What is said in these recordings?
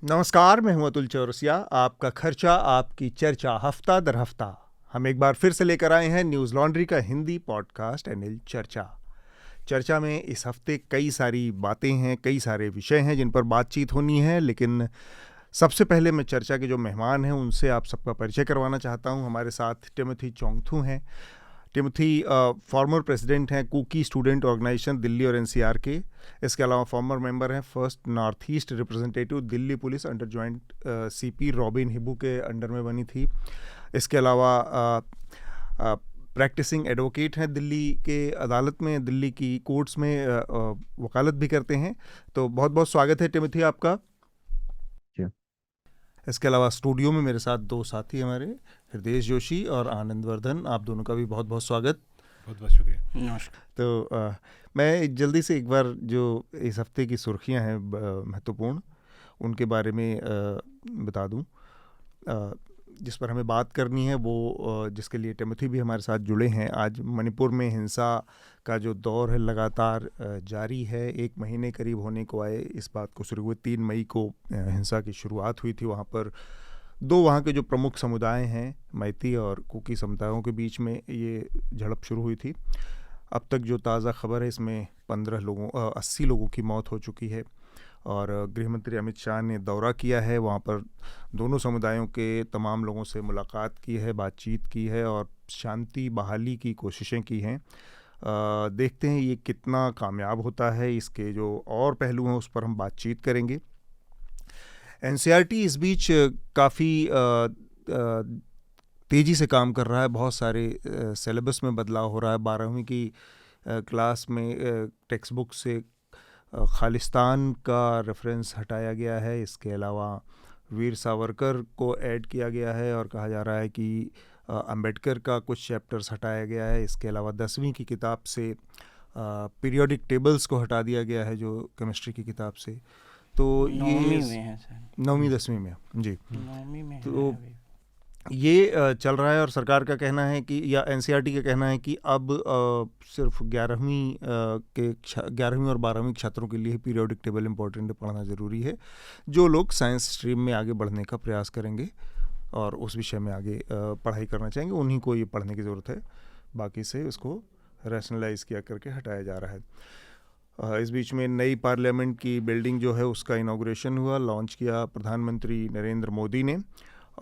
नमस्कार, मैं हूं अतुल चौरसिया। आपका खर्चा आपकी चर्चा, हफ्ता दर हफ्ता हम एक बार फिर से लेकर आए हैं न्यूज़ लॉन्ड्री का हिंदी पॉडकास्ट एनएल चर्चा। चर्चा में इस हफ्ते कई सारी बातें हैं, कई सारे विषय हैं जिन पर बातचीत होनी है, लेकिन सबसे पहले मैं चर्चा के जो मेहमान हैं उनसे आप सबका परिचय करवाना चाहता हूं। हमारे साथ टिमोथी चोंगथू हैं। टिमोथी फॉर्मर प्रेसिडेंट हैं कुकी स्टूडेंट ऑर्गेनाइजेशन दिल्ली और एनसीआर के। इसके अलावा फॉर्मर मेंबर हैं first north east representative Delhi police under joint CP Robin Hibu के अंडर में बनी थी। इसके अलावा प्रैक्टिसिंग एडवोकेट हैं दिल्ली के अदालत में, दिल्ली की कोर्ट्स में वकालत भी करते हैं। तो बहुत बहुत स्वागत है टिमोथी आपका। इसके अलावा स्टूडियो में मेरे साथ दो साथी हमारे, हृदय जोशी और आनंद वर्धन। आप दोनों का भी बहुत बहुत स्वागत। बहुत बहुत शुक्रिया। नमस्कार। तो मैं जल्दी से एक बार जो इस हफ्ते की सुर्खियां हैं महत्वपूर्ण, उनके बारे में बता दूं। जिस पर हमें बात करनी है वो जिसके लिए टिमोथी भी हमारे साथ जुड़े हैं। आज मणिपुर में हिंसा का जो दौर है लगातार जारी है। 1 महीने करीब होने को आए इस बात को शुरू हुए। 3 मई को हिंसा की शुरुआत हुई थी। वहाँ पर दो वहाँ के जो प्रमुख समुदाय हैं, मैती और कुकी समुदायों के बीच में ये झड़प शुरू हुई थी। अब तक जो ताज़ा खबर है इसमें 80 लोगों की मौत हो चुकी है। और गृहमंत्री अमित शाह ने दौरा किया है, वहाँ पर दोनों समुदायों के तमाम लोगों से मुलाकात की है, बातचीत की है और शांति बहाली की कोशिशें की हैं। देखते हैं ये कितना कामयाब होता है। इसके जो और पहलू हैं उस पर हम बातचीत करेंगे। एनसीईआरटी इस बीच काफ़ी तेज़ी से काम कर रहा है। बहुत सारे सिलेबस में बदलाव हो रहा है। 12वीं की क्लास में टेक्स्ट बुक से खालिस्तान का रेफरेंस हटाया गया है। इसके अलावा वीर सावरकर को ऐड किया गया है और कहा जा रहा है कि अंबेडकर का कुछ चैप्टर्स हटाया गया है। इसके अलावा 10वीं की किताब से पीरियोडिक टेबल्स को हटा दिया गया है, जो केमिस्ट्री की किताब से। तो ये 9वीं में है सर। 9वीं 10वीं में जी 9वीं में तो है अभी। ये चल रहा है। और सरकार का कहना है कि, या एनसीईआरटी का कहना है कि अब सिर्फ 11वीं और 12वीं छात्रों के लिए पीरियोडिक टेबल इम्पोर्टेंट है, पढ़ना ज़रूरी है। जो लोग साइंस स्ट्रीम में आगे बढ़ने का प्रयास करेंगे और उस विषय में आगे पढ़ाई करना चाहेंगे, उन्हीं को ये पढ़ने की ज़रूरत है। बाकी से उसको रैशनलाइज किया करके हटाया जा रहा है। इस बीच में नई पार्लियामेंट की बिल्डिंग जो है उसका इनॉग्रेशन हुआ, लॉन्च किया प्रधानमंत्री नरेंद्र मोदी ने।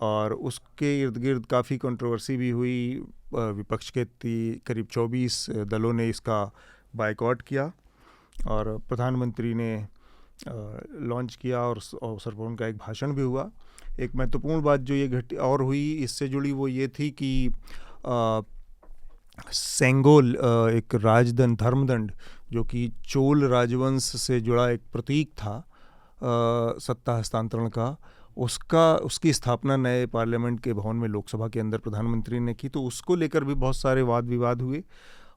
और उसके इर्द गिर्द काफ़ी कंट्रोवर्सी भी हुई। विपक्ष के करीब 24 दलों ने इसका बायकॉट किया और प्रधानमंत्री ने लॉन्च किया और अवसर पर उनका एक भाषण भी हुआ। एक महत्वपूर्ण बात जो ये और हुई इससे जुड़ी वो ये थी कि सेंगोल, एक राजदंड धर्मदंड जो कि चोल राजवंश से जुड़ा एक प्रतीक था सत्ता हस्तांतरण का, उसकी स्थापना नए पार्लियामेंट के भवन में लोकसभा के अंदर प्रधानमंत्री ने की। तो उसको लेकर भी बहुत सारे वाद विवाद हुए।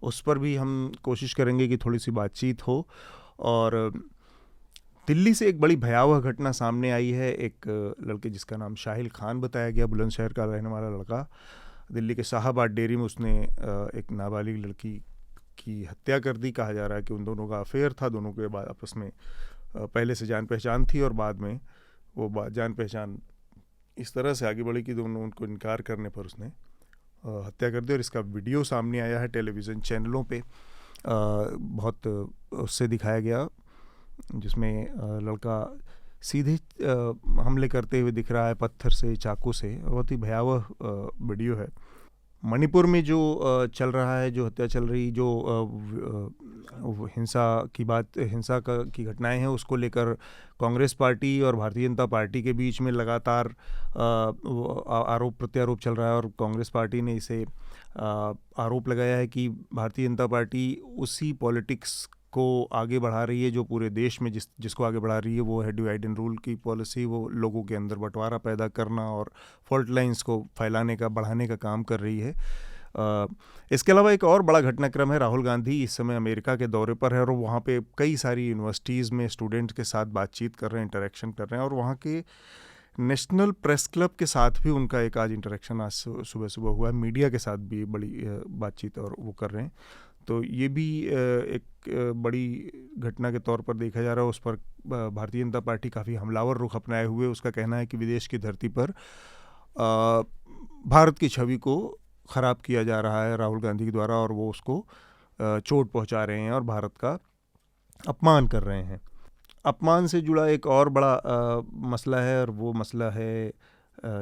उस पर भी हम कोशिश करेंगे कि थोड़ी सी बातचीत हो। और दिल्ली से एक बड़ी भयावह घटना सामने आई है। एक लड़के जिसका नाम शाहिल खान बताया गया, बुलंदशहर का रहने वाला लड़का, दिल्ली के शाहाबाद डेयरी में उसने एक नाबालिग लड़की की हत्या कर दी। कहा जा रहा है कि उन दोनों का अफेयर था, दोनों के बाद आपस में पहले से जान पहचान थी और बाद में वो जान पहचान इस तरह से आगे बढ़ी कि दोनों उनको इनकार करने पर उसने हत्या कर दी। और इसका वीडियो सामने आया है टेलीविज़न चैनलों पे, बहुत उससे दिखाया गया, जिसमें लड़का सीधे हमले करते हुए दिख रहा है, पत्थर से, चाकू से। बहुत ही भयावह वीडियो है। मणिपुर में जो चल रहा है, जो हत्या चल रही, जो हिंसा की घटनाएं हैं, उसको लेकर कांग्रेस पार्टी और भारतीय जनता पार्टी के बीच में लगातार आरोप प्रत्यारोप चल रहा है। और कांग्रेस पार्टी ने इसे आरोप लगाया है कि भारतीय जनता पार्टी उसी पॉलिटिक्स को आगे बढ़ा रही है जो पूरे देश में जिसको आगे बढ़ा रही है, वो है डिवाइड एंड रूल की पॉलिसी। वो लोगों के अंदर बंटवारा पैदा करना और फॉल्ट लाइंस को फैलाने का, बढ़ाने का काम कर रही है। इसके अलावा एक और बड़ा घटनाक्रम है। राहुल गांधी इस समय अमेरिका के दौरे पर है और वहाँ पे कई सारी यूनिवर्सिटीज़ में स्टूडेंट्स के साथ बातचीत कर रहे हैं, इंटरेक्शन कर रहे हैं। और वहाँ के नेशनल प्रेस क्लब के साथ भी उनका एक आज इंटरेक्शन आज सुबह सुबह हुआ है। मीडिया के साथ भी बड़ी बातचीत और वो कर रहे हैं। तो ये भी एक बड़ी घटना के तौर पर देखा जा रहा है। उस पर भारतीय जनता पार्टी काफ़ी हमलावर रुख अपनाए हुए उसका कहना है कि विदेश की धरती पर भारत की छवि को ख़राब किया जा रहा है राहुल गांधी के द्वारा, और वो उसको चोट पहुंचा रहे हैं और भारत का अपमान कर रहे हैं। अपमान से जुड़ा एक और बड़ा मसला है, और वो मसला है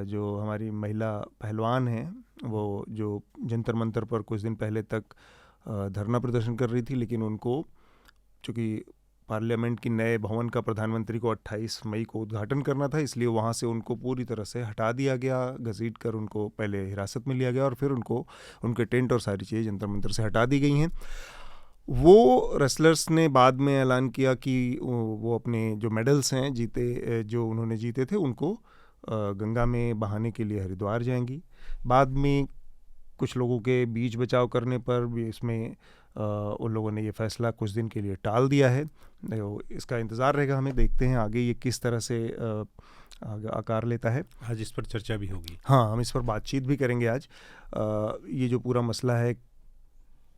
जो हमारी महिला पहलवान हैं, वो जो जंतर मंतर पर कुछ दिन पहले तक धरना प्रदर्शन कर रही थी, लेकिन उनको चूँकि पार्लियामेंट की नए भवन का प्रधानमंत्री को 28 मई को उद्घाटन करना था, इसलिए वहाँ से उनको पूरी तरह से हटा दिया गया, घसीट कर उनको पहले हिरासत में लिया गया और फिर उनको उनके टेंट और सारी चीज़ें जंतर मंतर से हटा दी गई हैं। वो रेसलर्स ने बाद में ऐलान किया कि वो अपने जो मेडल्स हैं जो उन्होंने जीते थे उनको गंगा में बहाने के लिए हरिद्वार जाएंगी। बाद में कुछ लोगों के बीच बचाव करने पर भी इसमें उन लोगों ने ये फैसला कुछ दिन के लिए टाल दिया है। इसका इंतज़ार रहेगा, हमें देखते हैं आगे ये किस तरह से आकार लेता है। आज इस पर चर्चा भी होगी। हाँ, हम इस पर बातचीत भी करेंगे आज। ये जो पूरा मसला है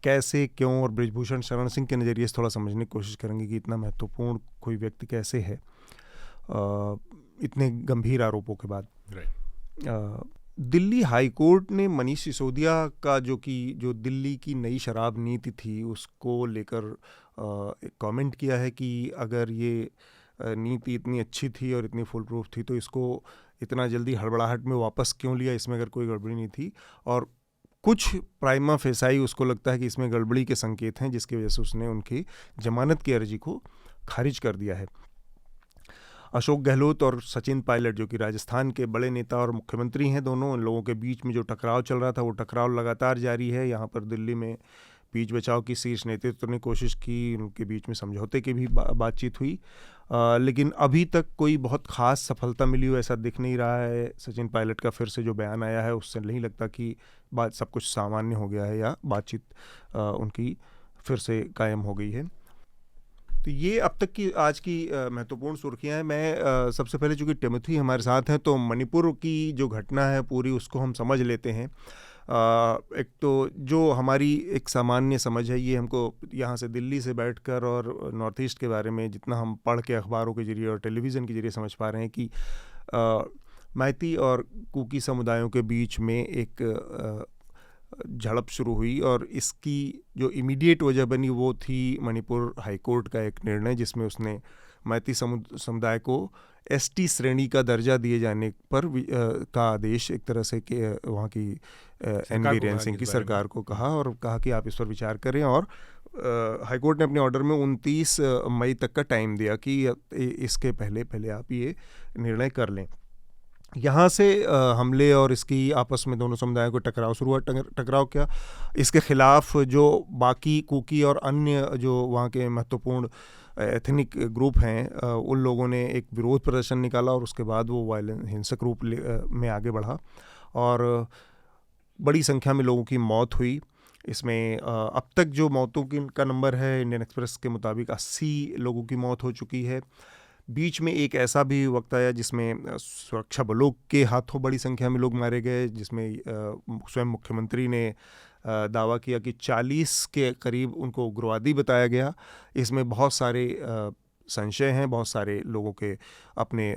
कैसे, क्यों, और बृजभूषण शरण सिंह के नज़रिए से थोड़ा समझने की कोशिश करेंगे कि इतना महत्वपूर्ण कोई व्यक्ति कैसे है इतने गंभीर आरोपों के बाद। दिल्ली हाई कोर्ट ने मनीष सिसोदिया का जो दिल्ली की नई शराब नीति थी उसको लेकर एक कमेंट किया है कि अगर ये नीति इतनी अच्छी थी और इतनी फुल प्रूफ थी तो इसको इतना जल्दी हड़बड़ाहट में वापस क्यों लिया, इसमें अगर कोई गड़बड़ी नहीं थी। और कुछ प्राइमा फेसाई उसको लगता है कि इसमें गड़बड़ी के संकेत हैं, जिसकी वजह से उसने उनकी जमानत की अर्जी को खारिज कर दिया है। अशोक गहलोत और सचिन पायलट जो कि राजस्थान के बड़े नेता और मुख्यमंत्री हैं, दोनों उन लोगों के बीच में जो टकराव चल रहा था वो टकराव लगातार जारी है। यहाँ पर दिल्ली में बीच बचाव की शीर्ष नेतृत्व ने कोशिश की, उनके बीच में समझौते की भी बातचीत हुई, लेकिन अभी तक कोई बहुत ख़ास सफलता मिली हो ऐसा दिख नहीं रहा है। सचिन पायलट का फिर से जो बयान आया है उससे नहीं लगता कि बात सब कुछ सामान्य हो गया है या बातचीत उनकी फिर से कायम हो गई है। तो ये अब तक की आज की महत्वपूर्ण सुर्खियां हैं। मैं सबसे पहले चूँकि टिमोथी हमारे साथ हैं तो मणिपुर की जो घटना है पूरी उसको हम समझ लेते हैं। एक तो जो हमारी एक सामान्य समझ है, ये हमको यहाँ से दिल्ली से बैठकर और नॉर्थ ईस्ट के बारे में जितना हम पढ़ के अखबारों के जरिए और टेलीविज़न के जरिए समझ पा रहे हैं कि मैती और कुकी समुदायों के बीच में एक झड़प शुरू हुई और इसकी जो इमीडिएट वजह बनी वो थी मणिपुर हाई कोर्ट का एक निर्णय, जिसमें उसने मैती समुदाय को एसटी श्रेणी का दर्जा दिए जाने पर का आदेश एक तरह से कि वहाँ की एन बीरेन सिंह की सरकार को कहा और कहा कि आप इस पर विचार करें। और हाई कोर्ट ने अपने ऑर्डर में 29 मई तक का टाइम दिया कि इसके पहले आप ये निर्णय कर लें। यहाँ से हमले और इसकी आपस में दोनों समुदायों को टकराव शुरू हुआ। टकराव क्या, इसके खिलाफ जो बाकी कुकी और अन्य जो वहाँ के महत्वपूर्ण एथनिक ग्रुप हैं उन लोगों ने एक विरोध प्रदर्शन निकाला और उसके बाद वो हिंसक रूप में आगे बढ़ा और बड़ी संख्या में लोगों की मौत हुई। इसमें अब तक जो मौतों का नंबर है इंडियन एक्सप्रेस के मुताबिक 80 लोगों की मौत हो चुकी है। बीच में एक ऐसा भी वक्त आया जिसमें सुरक्षा बलों के हाथों बड़ी संख्या में लोग मारे गए, जिसमें स्वयं मुख्यमंत्री ने दावा किया कि 40 के करीब उनको उग्रवादी बताया गया। इसमें बहुत सारे संशय हैं, बहुत सारे लोगों के अपने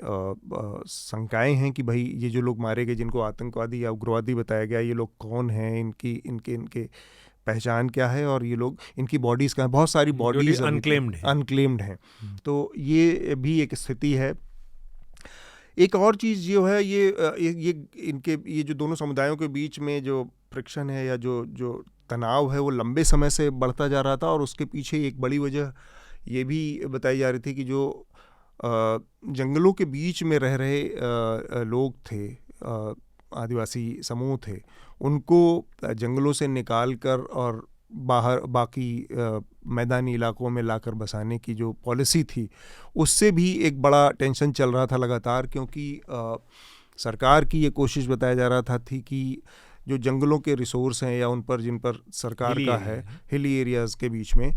शंकाएं हैं कि भाई ये जो लोग मारे गए जिनको आतंकवादी या उग्रवादी बताया गया, ये लोग कौन हैं, इनके पहचान क्या है और ये लोग इनकी बॉडीज़ कहाँ, बहुत सारी बॉडीज अनक्लेम्ड हैं। तो ये भी एक स्थिति है। एक और चीज़ जो है ये जो दोनों समुदायों के बीच में जो फ्रिक्शन है या जो तनाव है वो लंबे समय से बढ़ता जा रहा था और उसके पीछे एक बड़ी वजह ये भी बताई जा रही थी कि जो जंगलों के बीच में रह रहे लोग थे, आदिवासी समूह थे, उनको जंगलों से निकाल कर और बाहर बाकी मैदानी इलाकों में लाकर बसाने की जो पॉलिसी थी उससे भी एक बड़ा टेंशन चल रहा था लगातार, क्योंकि सरकार की ये कोशिश बताया जा रहा था कि जो जंगलों के रिसोर्स हैं या उन पर जिन पर सरकार का है हिली एरियाज़ के बीच में,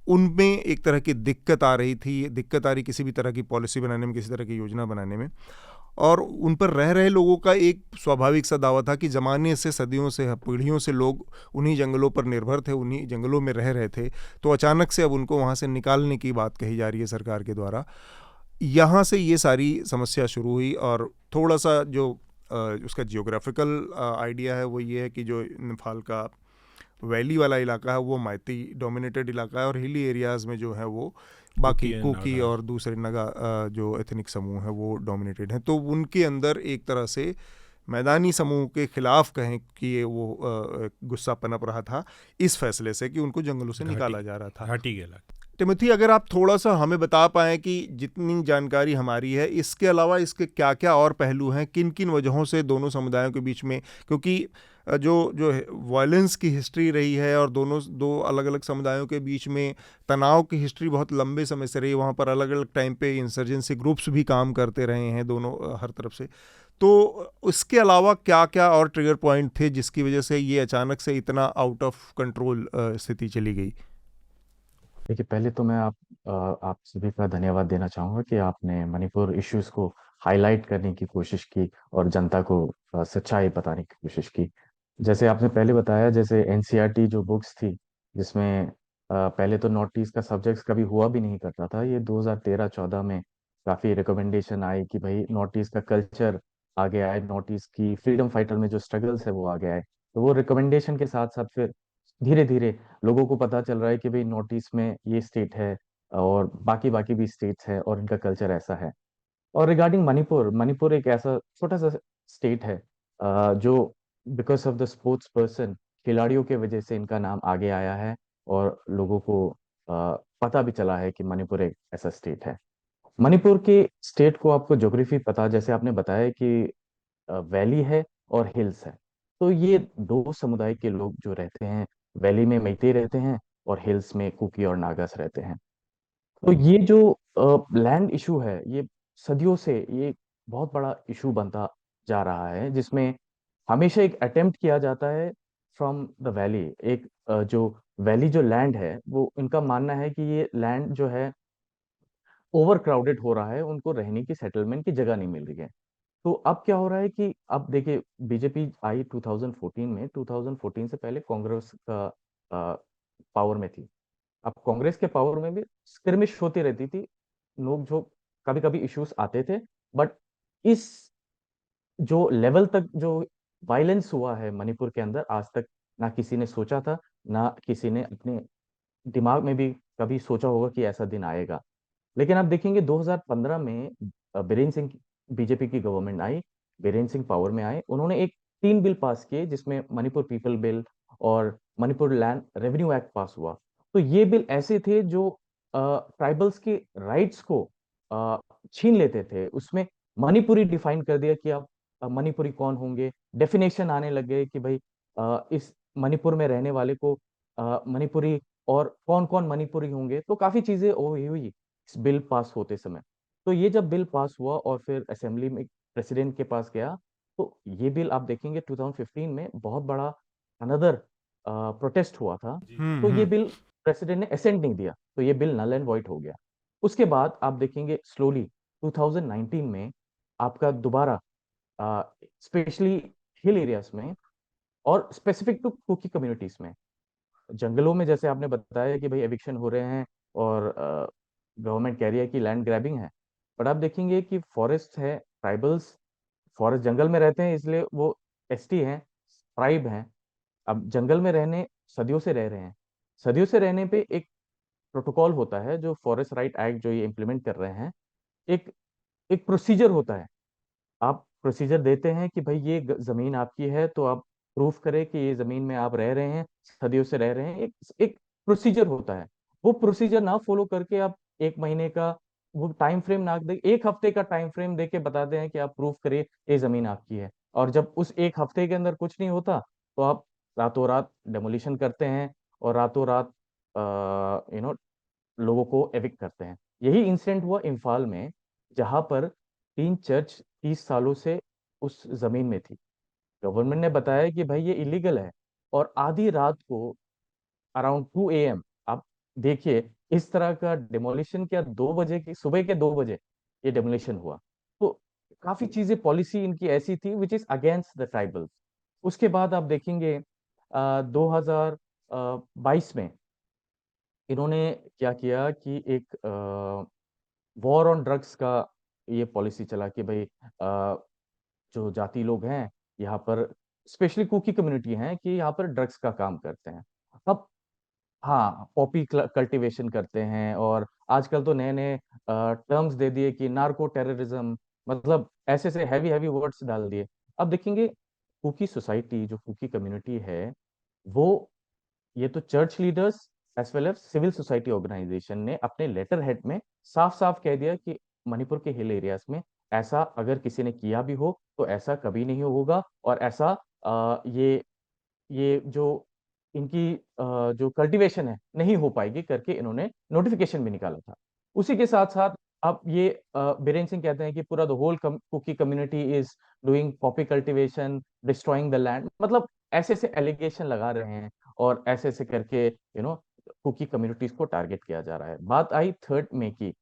उनमें एक तरह की दिक्कत आ रही थी किसी भी तरह की पॉलिसी बनाने में, किसी तरह की योजना बनाने में। और उन पर रह रहे लोगों का एक स्वाभाविक सा दावा था कि ज़माने से, सदियों से, पीढ़ियों से लोग उन्हीं जंगलों पर निर्भर थे, उन्हीं जंगलों में रह रहे थे। तो अचानक से अब उनको वहाँ से निकालने की बात कही जा रही है सरकार के द्वारा। यहाँ से ये सारी समस्या शुरू हुई। और थोड़ा सा जो उसका जियोग्राफिकल आइडिया है वो ये है कि जो इम्फाल का वैली वाला इलाका है वो माइती डोमिनेटेड इलाका है, और हिली एरियाज़ में जो है वो बाकी कुकी और दूसरे नगा जो एथनिक समूह हैं वो डोमिनेटेड हैं। तो उनके अंदर एक तरह से मैदानी समूह के खिलाफ कहें कि ये वो गुस्सा पनप रहा था इस फैसले से कि उनको जंगलों से निकाला जा रहा था। घाटी गेला। टिमोथी, अगर आप थोड़ा सा हमें बता पाएं कि जितनी जानकारी हमारी है, इसके अलावा इसके क्या क्या और पहलू हैं, किन किन वजहों से दोनों समुदायों के बीच में, क्योंकि जो जो वायलेंस की हिस्ट्री रही है और दो अलग अलग समुदायों के बीच में तनाव की हिस्ट्री बहुत लंबे समय से रही, वहाँ पर अलग अलग टाइम पे इंसर्जेंसी ग्रुप्स भी काम करते रहे हैं दोनों हर तरफ से। तो उसके अलावा क्या क्या और ट्रिगर पॉइंट थे जिसकी वजह से ये अचानक से इतना आउट ऑफ कंट्रोल स्थिति चली गई? देखिए, पहले तो मैं आप सभी का धन्यवाद देना चाहूँगा कि आपने मणिपुर इश्यूज़ को हाइलाइट करने की कोशिश की और जनता को सच्चाई बताने की कोशिश की। जैसे आपने पहले बताया, जैसे एनसीईआरटी जो बुक्स थी, जिसमें पहले तो नॉर्थ ईस्ट का सब्जेक्ट्स कभी हुआ भी नहीं करता था। ये 2013-14 में काफ़ी रिकमेंडेशन आई कि भाई नॉर्थ ईस्ट का कल्चर आगे आए, नॉर्थ ईस्ट की फ्रीडम फाइटर में जो स्ट्रगल्स है वो आगे आए। तो वो रिकमेंडेशन के साथ साथ फिर धीरे धीरे लोगों को पता चल रहा है कि भाई नॉर्थ ईस्ट में ये स्टेट है और बाकी बाकी भी स्टेट्स है और इनका कल्चर ऐसा है। और रिगार्डिंग मणिपुर, मणिपुर एक ऐसा छोटा सा स्टेट है जो because of the sports person, खिलाड़ियों के वजह से इनका नाम आगे आया है और लोगों को पता भी चला है कि मणिपुर एक ऐसा स्टेट है। मणिपुर के स्टेट को आपको ज्योग्राफी पता, जैसे आपने बताया कि वैली है और हिल्स है। तो ये दो समुदाय के लोग जो रहते हैं, वैली में मैते रहते हैं और हिल्स में कुकी और नागास रहते हैं। तो ये जो लैंड इशू है, ये सदियों से ये बहुत बड़ा इशू बनता जा रहा है, जिसमें हमेशा एक अटेम्प्ट किया जाता है फ्रॉम द वैली। एक जो वैली जो लैंड है, वो इनका मानना है कि ये लैंड जो है ओवर क्राउडेड हो रहा है, उनको रहने की, सेटलमेंट की जगह नहीं मिल रही है। तो अब क्या हो रहा है कि अब देखिए, बीजेपी आई 2014 में। 2014 से पहले कांग्रेस का पावर में थी। अब कांग्रेस के पावर में भी स्क्रिमिश होती रहती थी, नोक झोंक, कभी कभी इश्यूज आते थे। बट इस जो लेवल तक जो वायलेंस हुआ है मणिपुर के अंदर, आज तक ना किसी ने सोचा था, ना किसी ने अपने दिमाग में भी कभी सोचा होगा कि ऐसा दिन आएगा। लेकिन आप देखेंगे 2015 में बीरेन सिंह, बीजेपी की गवर्नमेंट आई, बीरेन सिंह पावर में आए, उन्होंने एक 3 बिल पास किए, जिसमें मणिपुर पीपल बिल और मणिपुर लैंड रेवेन्यू एक्ट पास हुआ। तो ये बिल ऐसे थे जो ट्राइबल्स के राइट्स को अ, छीन लेते थे। उसमें मणिपुरी डिफाइन कर दिया कि आप मणिपुरी कौन होंगे, डेफिनेशन आने लग गए कि भाई इस मणिपुर में रहने वाले को मणिपुरी, और कौन कौन मणिपुरी होंगे। तो काफी चीजें हुई हुई इस बिल पास होते समय। तो ये जब बिल पास हुआ और फिर असेंबली में प्रेसिडेंट के पास गया, तो ये बिल आप देखेंगे 2015 में बहुत बड़ा अनदर प्रोटेस्ट हुआ था। तो ये हम्म। बिल प्रेसिडेंट ने असेंट नहीं दिया, तो ये बिल नल एंड वॉइड हो गया। उसके बाद आप देखेंगे स्लोली 2019 में आपका दोबारा, स्पेशली हिल एरियाज में और स्पेसिफिक टू कुकी कम्युनिटीज में, जंगलों में, जैसे आपने बताया कि भाई एविक्शन हो रहे हैं और गवर्नमेंट कह रही है कि लैंड ग्रैबिंग है। बट आप देखेंगे कि फॉरेस्ट है, ट्राइबल्स फॉरेस्ट जंगल में रहते हैं, इसलिए वो एसटी हैं, ट्राइब हैं। अब जंगल में रहने, सदियों से रह रहे हैं। सदियों से रहने पे एक प्रोटोकॉल होता है, जो फॉरेस्ट राइट एक्ट जो ये इम्प्लीमेंट कर रहे हैं, एक एक प्रोसीजर होता है। आप प्रोसीजर देते हैं कि भाई ये जमीन आपकी है, तो आप प्रूफ करें कि ये जमीन में आप रह रहे हैं, सदियों से रह रहे हैं। एक एक प्रोसीजर होता है। वो प्रोसीजर ना फॉलो करके आप 1 महीने का वो टाइम फ्रेम ना दे, 1 हफ्ते का टाइम फ्रेम दे के बताते हैं कि आप प्रूफ करिए ये जमीन आपकी है। और जब उस 1 हफ्ते के अंदर कुछ नहीं होता, तो आप रातों रात डेमोलिशन करते हैं और रातों रात लोगों को एविक्ट करते हैं। यही इंसिडेंट हुआ इम्फाल में, जहां पर 3 चर्च 30 सालों से उस जमीन में थी। गवर्नमेंट ने बताया कि भाई ये इलीगल है, और आधी रात को अराउंड 2 AM, आप देखिए, इस तरह का डिमोलिशन क्या 2 बजे की सुबह के 2 बजे ये डिमोलिशन हुआ। तो काफी चीजें पॉलिसी इनकी ऐसी थी which is against the tribals. उसके बाद आप देखेंगे 2022 में इन्होंने क्या किया कि एक वॉर ऑन ड्रग्स का ये पॉलिसी चला कि भाई जो जाति लोग हैं यहाँ पर, स्पेशली कुकी कम्युनिटी हैं, कि यहाँ पर ड्रग्स का काम करते हैं। अब हाँ, पॉपी कल्टीवेशन करते हैं, और आजकल तो नए नए टर्म्स दे दिए कि नार्को टेररिज्म, मतलब ऐसे ऐसे हैवी हैवी वर्ड्स डाल दिए। अब देखेंगे कुकी सोसाइटी, जो कुकी कम्युनिटी है, वो, ये तो church leaders as well as civil society organization ने अपने लेटर हेड में साफ साफ कह दिया कि मणिपुर के हिल एरियाज में ऐसा अगर किसी ने किया भी हो तो ऐसा कभी नहीं होगा, और ऐसा ये जो इनकी जो कल्टीवेशन है नहीं हो पाएगी करके इन्होंने नोटिफिकेशन भी निकाला था। उसी के साथ साथ अब ये बीरेन सिंह कहते हैं कि पूरा the whole Kuki community is doing poppy cultivation, destroying the land, मतलब ऐसे ऐसे एलिगेशन लगा रहे हैं, और ऐसे ऐसे करके कुकी कम्युनिटीज को टारगेट किया जा रहा है। बात आई 3 मई की,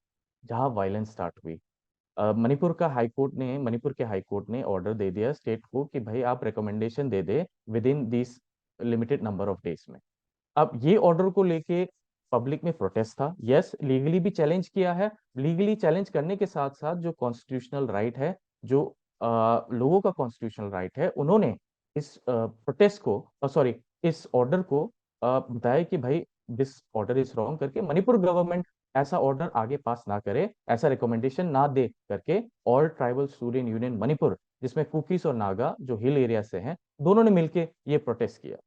जहां वायलेंस स्टार्ट हुई। मणिपुर के हाई कोर्ट ने ऑर्डर दे दिया स्टेट को कि भाई आप recommendation they they with in this limited number of days में। अब ये ऑर्डर को लेके पब्लिक में प्रोटेस्ट था। यस, लीगली भी चैलेंज किया है। लीगली चैलेंज करने के साथ साथ जो कॉन्स्टिट्यूशनल राइट है, जो लोगों का कॉन्स्टिट्यूशनल राइट है, उन्होंने इस प्रोटेस्ट को, सॉरी, इस ऑर्डर को बताया कि भाई दिस ऑर्डर इज रॉन्ग करके, मणिपुर गवर्नमेंट ऐसा ऑर्डर आगे पास ना करे, ऐसा रिकमेंडेशन ना दे करके। All tribal student union Manipur, जिसमें कुकीज और नागा जो हिल एरिया से हैं, दोनों ने मिलकर ये प्रोटेस्ट किया।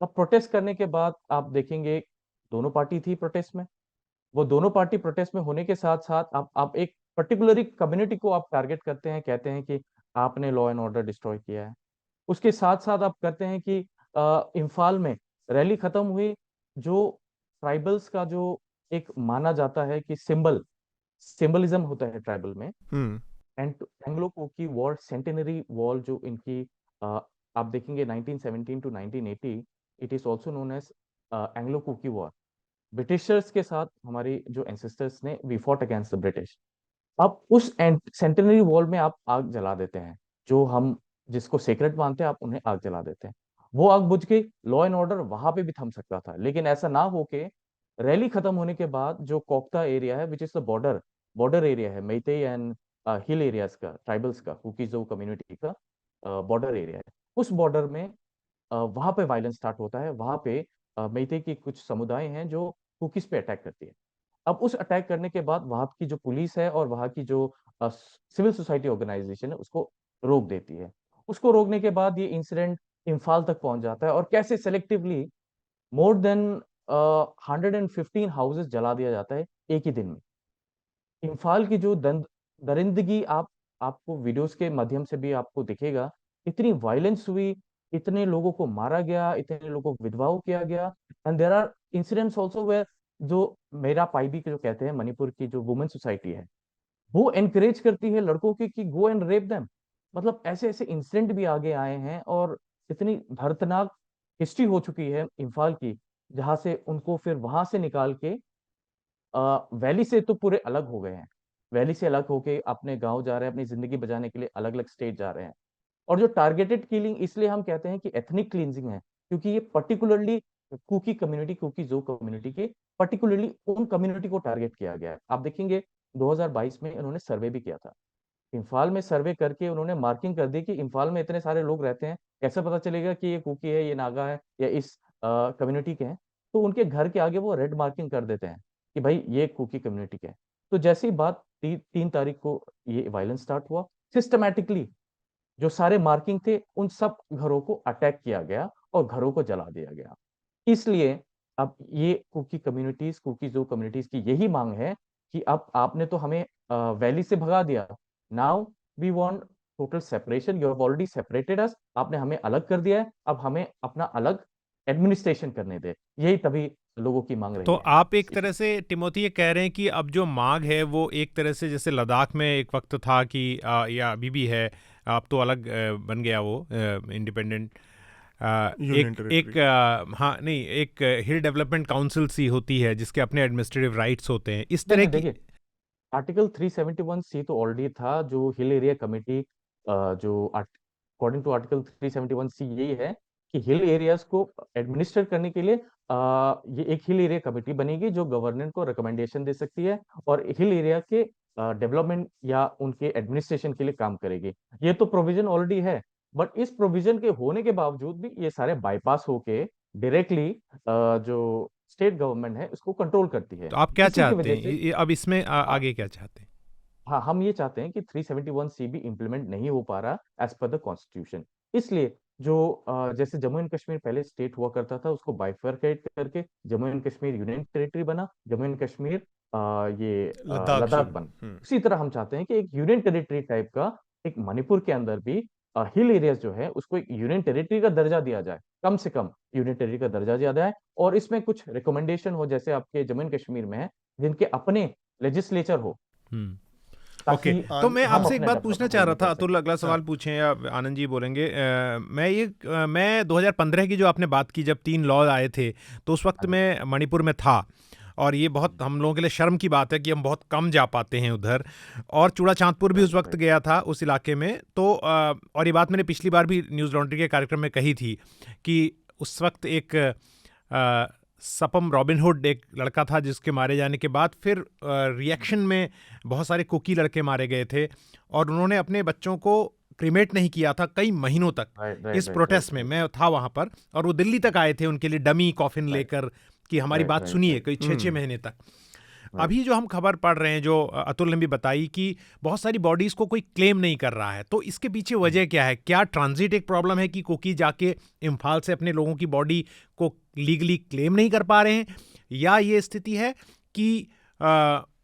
अब प्रोटेस्ट करने के बाद आप देखेंगे दोनों पार्टी थी प्रोटेस्ट में। वो दोनों पार्टी प्रोटेस्ट में होने के साथ साथ आप एक पर्टिकुलर कम्युनिटी को आप टारगेट करते हैं, कहते हैं कि आपने लॉ एंड ऑर्डर डिस्ट्रॉय किया है। उसके साथ साथ आप करते हैं कि इम्फाल में रैली खत्म हुई, जो ट्राइबल्स का जो एक माना जाता है कि सिंबलिज्म होता है ट्राइबल में, हम्म। एंग्लो की वॉर, सेंटेनरी वॉल जो इनकी, आप देखेंगे 1917 to 1980, it is also known as Anglo Kuki war. Britishers के साथ हमारी जो एंसेस्टर्स ने we fought against the British. अब उस सेंटेनरी वॉल में आप आग जला देते हैं, जो हम जिसको सेक्रेट मानते हैं, आप उन्हें आग जला देते हैं। वो आग बुझ गई, लॉ एंड ऑर्डर वहां पे भी थम सकता था, लेकिन ऐसा ना होके रैली खत्म होने के बाद जो कोकता एरिया है, which is the border area है, मैतेई एंड हिल एरियाज का, ट्राइबल्स का, कुकीजो कम्युनिटी का बॉर्डर एरिया है। उस बॉर्डर में वहां पे वायलेंस स्टार्ट होता है। वहां पे मैतेई की कुछ समुदाय हैं जो कुकीज पे अटैक करती है। अब उस अटैक करने के बाद वहां की जो पुलिस है और वहां की जो सिविल सोसाइटी ऑर्गेनाइजेशन है, उसको रोक देती है। उसको रोकने के बाद ये इंसिडेंट इम्फाल तक पहुंच जाता है, और कैसे सेलेक्टिवली मोर देन 115 हाउसेस जला दिया जाता है एक ही दिन में। इम्फाल की जो दरिंदगी, आपको वीडियोस के माध्यम से भी आपको दिखेगा, इतनी वायलेंस हुई, इतने लोगों को मारा गया, इतने लोगों को विधवाओं किया गया। And there are incidents also where, जो मेरा पाइबी जो कहते हैं, मणिपुर की जो वुमेन सोसाइटी है, वो एनकरेज करती है लड़कों की कि गो एंड रेप देम। मतलब ऐसे ऐसे इंसिडेंट भी आगे आए हैं, और इतनी दर्दनाक हिस्ट्री हो चुकी है इम्फाल की, जहां से उनको फिर वहां से निकाल के वैली से तो पूरे अलग हो गए हैं। वैली से अलग होके अपने गांव जा रहे हैं, अपनी जिंदगी बचाने के लिए अलग अलग स्टेट जा रहे हैं। और जो टारगेटेड किलिंग, इसलिए हम कहते हैं कि एथनिक क्लींजिंग है, क्योंकि ये पर्टिकुलरली कुकी कम्युनिटी, कुकी जो कम्युनिटी के, पर्टिकुलरली उन कम्युनिटी को टारगेट किया गया है। आप देखेंगे 2022 में इन्होंने सर्वे भी किया था। इम्फाल में सर्वे करके उन्होंने मार्किंग कर दी कि इम्फाल में इतने सारे लोग रहते हैं, कैसे पता चलेगा कि ये कुकी है, ये नागा है, या इस कम्युनिटी के हैं। तो उनके घर के आगे वो रेड मार्किंग कर देते हैं कि भाई ये कुकी कम्युनिटी के हैं। तो जैसे ही बात 3 तारीख को ये वायलेंस स्टार्ट हुआ, सिस्टमैटिकली जो सारे मार्किंग थे उन सब घरों को अटैक किया गया और घरों को जला दिया गया। इसलिए अब ये कुकी जो कम्युनिटीज की यही मांग है कि अब आपने तो हमें वैली से भगा दिया, now we want total separation, you have already separated us, आपने हमें अलग कर दिया है, अब हमें अपना अलग एडमिनिस्ट्रेशन करने दे। यही तभी लोगों की मांग तो रही है। आप एक तरह से टिमोथी ये कह रहे हैं कि अब जो मांग है वो एक तरह से, जैसे लद्दाख में एक वक्त था कि या अभी भी है, अब तो अलग बन गया वो इंडिपेंडेंट, यूनियन एक एक टेरिटरी। हाँ नहीं, एक हिल डेवलपमेंट काउंसिल सी होती है जिसके अपने एडमिनिस्ट्रेटिव राइट्स होते हैं, इस तरह देखिए की। देखिए आर्टिकल 371 सी तो ऑलरेडी था, जो हिल एरिया कमेटी, जो अकॉर्डिंग टू आर्टिकल 371 सी यही है कि हिल एरियाज को एडमिनिस्टर करने के लिए ये एक हिल एरिया कमेटी बनेगी जो गवर्नर को रिकमेंडेशन दे सकती है और हिल एरिया के डेवलपमेंट या उनके एडमिनिस्ट्रेशन के लिए काम करेगी। ये तो प्रोविजन ऑलरेडी है, बट इस प्रोविजन के होने के बावजूद भी ये सारे बाईपास होके डायरेक्टली जो स्टेट गवर्नमेंट है उसको कंट्रोल करती है। तो आप क्या इसी की चाहते वजह हैं से अब इसमें आ, आगे क्या चाहते हैं? हाँ, हम ये चाहते हैं कि 371 सी भी इम्प्लीमेंट नहीं हो पा रहा एज पर द कॉन्स्टिट्यूशन। इसलिए जो जैसे जम्मू एंड कश्मीर पहले स्टेट हुआ करता था, उसको बाइफरकेट करके Jammu and Kashmir union territory बना, जम्मू एंड कश्मीर लद्दाख लद्दाख शुरू। बना। उसी तरह हम चाहते हैं कि एक यूनियन टेरिटरी टाइप का एक मणिपुर के अंदर भी हिल एरियाज जो है उसको एक यूनियन टेरिटरी का दर्जा दिया जाए, कम से कम यूनियन टेरिटरी का दर्जा दिया जाए, और इसमें कुछ रिकमेंडेशन हो जैसे आपके जम्मू एंड कश्मीर में है, जिनके अपने लेजिस्लेचर हो, हम्म। ओके, ताकि तो मैं हम आपसे एक अपने बात पूछना डेवलपमेंट चाह रहा में था, कर अतुल सकें। अगला हाँ सवाल पूछें या आनंद जी बोलेंगे? मैं 2015 की जो आपने बात की, जब 3 लॉ आए थे, तो उस वक्त हाँ जी। मैं मणिपुर में था। और ये बहुत हम लोगों के लिए शर्म की बात है कि हम बहुत कम जा पाते हैं उधर। और चूड़ा चांदपुर भी राइट उस वक्त राइट गया था उस इलाके में। तो और ये बात मैंने पिछली बार भी न्यूज़ लॉन्ड्री के कार्यक्रम में कही थी कि उस वक्त एक सपम रॉबिनहुड एक लड़का था जिसके मारे जाने के बाद फिर रिएक्शन में बहुत सारे कुकी लड़के मारे गए थे, और उन्होंने अपने बच्चों को क्रिमेट नहीं किया था कई महीनों तक। राइट इस राइट राइट प्रोटेस्ट में राइट मैं था वहाँ पर, और वो दिल्ली तक आए थे उनके लिए डमी कॉफिन राइट लेकर कि हमारी राइट बात राइट सुनिए, राइट कोई 6-6 महीने तक। राइट अभी जो हम खबर पढ़ रहे हैं, जो अतुल ने भी बताई कि बहुत सारी बॉडीज को कोई क्लेम नहीं कर रहा है, तो इसके पीछे वजह क्या है? क्या ट्रांजिट एक प्रॉब्लम है कि कुकी जाके इम्फाल से अपने लोगों की बॉडी को लीगली क्लेम नहीं कर पा रहे हैं, या ये स्थिति है कि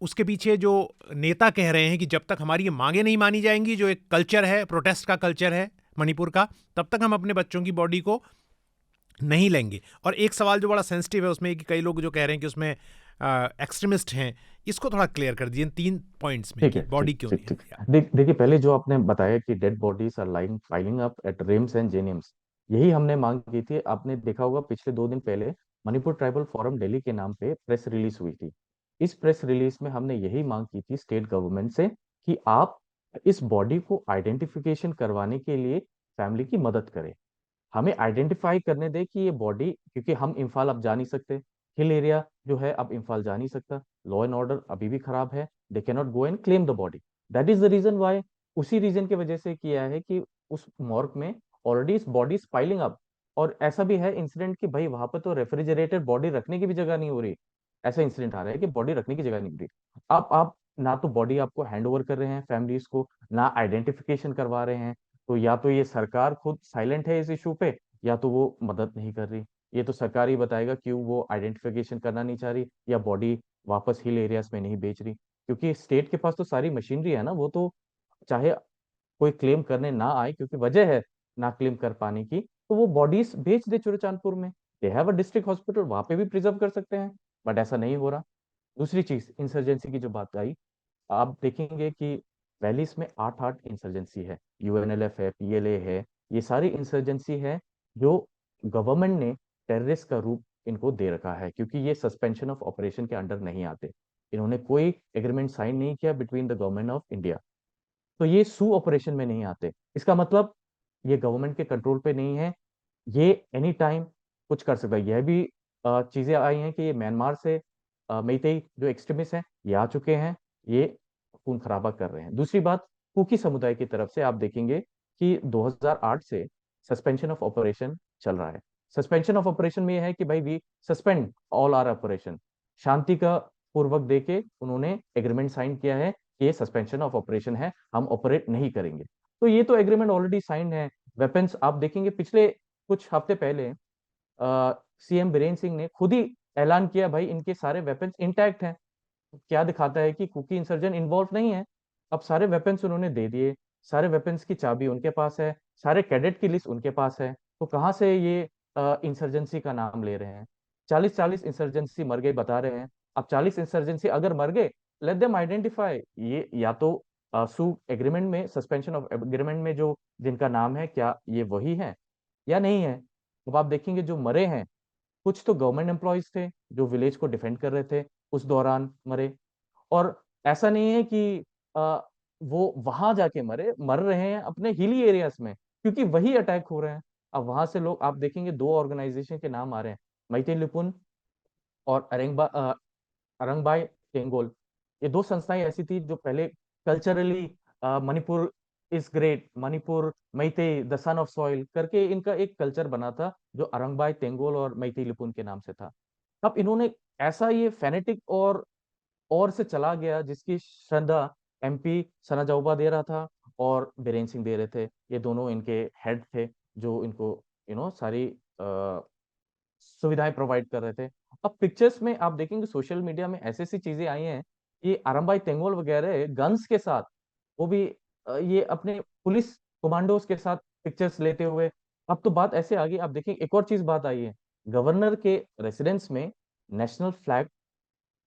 उसके पीछे जो नेता कह रहे हैं कि जब तक हमारी ये मांगे नहीं मानी जाएंगी, जो एक कल्चर है, प्रोटेस्ट का कल्चर है मणिपुर का, तब तक हम अपने बच्चों की बॉडी को नहीं लेंगे? और एक सवाल जो बड़ा सेंसिटिव है उसमें कि कई लोग जो कह रहे हैं कि उसमें एक्सट्रीमिस्ट हैं, इसको थोड़ा क्लियर कर दीजिए इन 3 पॉइंट्स में ठीक कि है, बॉडी ठीक क्यों ठीक नहीं ठीक। है। देखिए, पहले जो आपने बताया कि dead bodies are lying piling up at RIMS and JNIMS, यही हमने मांग की थी। आपने देखा होगा पिछले 2 दिन पहले मणिपुर ट्राइबल फोरम दिल्ली के नाम पे प्रेस रिलीज हुई थी। इस प्रेस रिलीज में हमने यही मांग की थी स्टेट गवर्नमेंट से कि आप इस बॉडी को आइडेंटिफिकेशन करवाने के लिए फैमिली की मदद करें, हमें आइडेंटिफाई करने दे कि ये बॉडी, क्योंकि हम इम्फाल अब जा नहीं सकते, हिल एरिया जो है अब इम्फाल जा नहीं सकता, लॉ एंड ऑर्डर अभी भी खराब है, they can not go and claim the body. That is the reason why, उसी रीजन की वजह से किया है कि उस मॉर्ग में ऑलरेडी इस बॉडी पाइलिंग अप। और ऐसा भी है इंसिडेंट कि भाई वहां पर तो रेफ्रिजरेटेड बॉडी रखने की भी जगह नहीं हो रही। ऐसा इंसिडेंट आ रहा है कि बॉडी रखने की जगह नहीं हो रही। अब आप ना तो बॉडी आपको हैंड ओवर कर रहे हैं फैमिलीज को, ना आइडेंटिफिकेशन करवा रहे हैं। तो या तो ये सरकार खुद साइलेंट है इस इशू पे, या तो वो मदद नहीं कर रही। ये तो सरकार ही बताएगा क्यों वो आइडेंटिफिकेशन करना नहीं चाह रही या बॉडी वापस हिल एरियाज में नहीं बेच रही। क्योंकि स्टेट के पास तो सारी मशीनरी है ना, वो तो चाहे कोई क्लेम करने ना आए, क्योंकि वजह है ना क्लेम कर पाने की, तो वो बॉडीज बेच दे चूड़चांदपुर में। They have a district hospital, वहां पे भी प्रिजर्व कर सकते हैं, बट ऐसा नहीं हो रहा। दूसरी चीज, इंसर्जेंसी की जो बात आई, आप देखेंगे कि वैलीज में 8-8 इंसर्जेंसी है, यूएनएलएफ है, पीएलए है, ये सारी इंसर्जेंसी है जो गवर्नमेंट ने टेररिस्ट का रूप इनको दे रखा है, क्योंकि ये सस्पेंशन ऑफ ऑपरेशन के अंडर नहीं आते। इन्होंने कोई एग्रीमेंट साइन नहीं किया between the government of India, तो ये सू ऑपरेशन में नहीं आते। इसका मतलब ये गवर्नमेंट के कंट्रोल पे नहीं है, ये एनी टाइम कुछ कर सकता है। यह भी चीजें आई हैं कि ये म्यांमार से मेइतेई जो एक्सट्रीमिस्ट हैं ये आ चुके हैं, ये खून खराबा कर रहे हैं। दूसरी बात, कुकी समुदाय की तरफ से आप देखेंगे कि 2008 से सस्पेंशन ऑफ ऑपरेशन चल रहा है। सस्पेंशन ऑफ ऑपरेशन में यह है कि भाई we suspend all our operation, शांति का पूर्वक देके उन्होंने एग्रीमेंट साइन किया है कि ये सस्पेंशन ऑफ ऑपरेशन है, हम ऑपरेट नहीं करेंगे। तो ये तो एग्रीमेंट ऑलरेडी साइन है। वेपन्स आप देखेंगे पिछले कुछ हफ्ते पहले सीएम बीरेन सिंह ने खुद ही ऐलान किया भाई इनके सारे वेपन्स इंटैक्ट हैं। क्या दिखाता है कि कुकी इंसर्जन इन्वॉल्व नहीं है। अब सारे वेपन्स उन्होंने दे दिए, सारे वेपन्स की चाबी उनके पास है, सारे कैडेट की लिस्ट उनके पास है, तो कहाँ से ये इंसर्जेंसी का नाम ले रहे हैं? 40-40 इंसर्जेंसी मर गए बता रहे हैं। अब 40 इंसर्जेंसी अगर मर गए, लेट देम आइडेंटिफाई, ये या तो सू एग्रीमेंट में, सस्पेंशन ऑफ एग्रीमेंट में जो जिनका नाम है, क्या ये वही है या नहीं है? अब आप देखेंगे जो मरे हैं, कुछ तो गवर्नमेंट एम्प्लॉयज थे जो विलेज को डिफेंड कर रहे थे, उस दौरान मरे। और ऐसा नहीं है कि वो वहां जाके मर रहे हैं अपने हिली एरियाज में, क्योंकि वही अटैक हो रहे हैं। अब वहां से लोग, आप देखेंगे दो ऑर्गेनाइजेशन के नाम आ रहे हैं, मैते लिपुन और अरंगबाई टेंगोल। ये दो संस्थाएं ऐसी थी जो पहले culturally Manipur is great, Manipur मैते द सन ऑफ सॉइल करके इनका एक कल्चर बना था, जो अरंगबाई टेंगोल और मैते लिपुन के नाम से था। अब इन्होंने ऐसा ये फेनेटिक और से चला गया, जिसकी श्रद्धा एमपी सना जाउबा दे रहा था और बीरेन सिंह दे रहे थे। ये दोनों इनके हेड थे, जो इनको सारी सुविधाएं प्रोवाइड कर रहे थे। अब पिक्चर्स में आप देखेंगे सोशल मीडिया में ऐसी ऐसी चीजें आई हैं, ये आरंबाई तेंगोल वगैरह गन्स के साथ, वो भी ये अपने पुलिस कमांडोज के साथ पिक्चर्स लेते हुए। अब तो बात ऐसे आ गई, आप देखें एक और चीज बात आई है, गवर्नर के रेसिडेंस में नेशनल फ्लैग